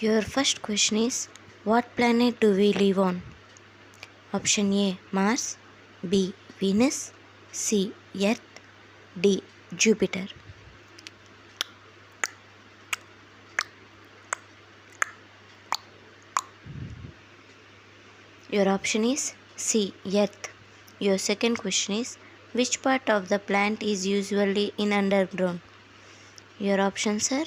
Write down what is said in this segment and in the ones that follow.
Your first question is, what planet do we live on? Option A, Mars. B, Venus. C, Earth. D, Jupiter. Your option is C, Earth. Your second question is, which part of the plant is usually in underground? Your options are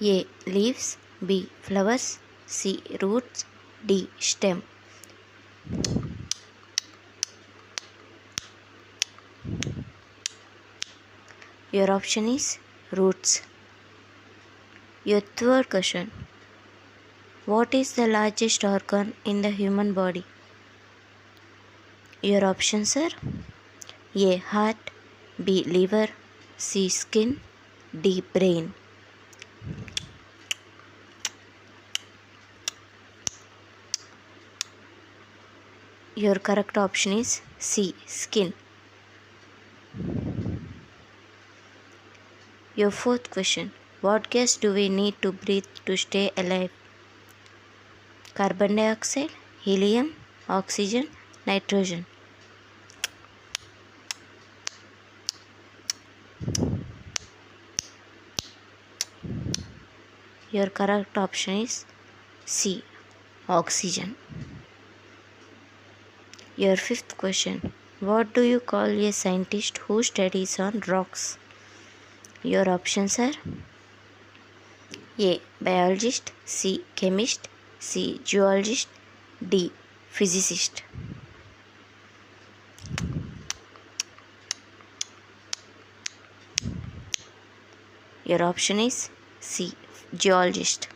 A, leaves. B, flowers. C, roots. D, stem. Your option is roots. Your third question, what is the largest organ in the human body? Your options are A, heart. B, liver. C, skin. D, brain. Your correct option is C, skin. Your fourth question, what gas do we need to breathe to stay alive? Carbon dioxide, helium, oxygen, nitrogen. Your correct option is C, oxygen. Your fifth question, what do you call a scientist who studies on rocks? Your options are A, biologist. C, chemist. C, geologist. D, physicist. Your option is C, geologist.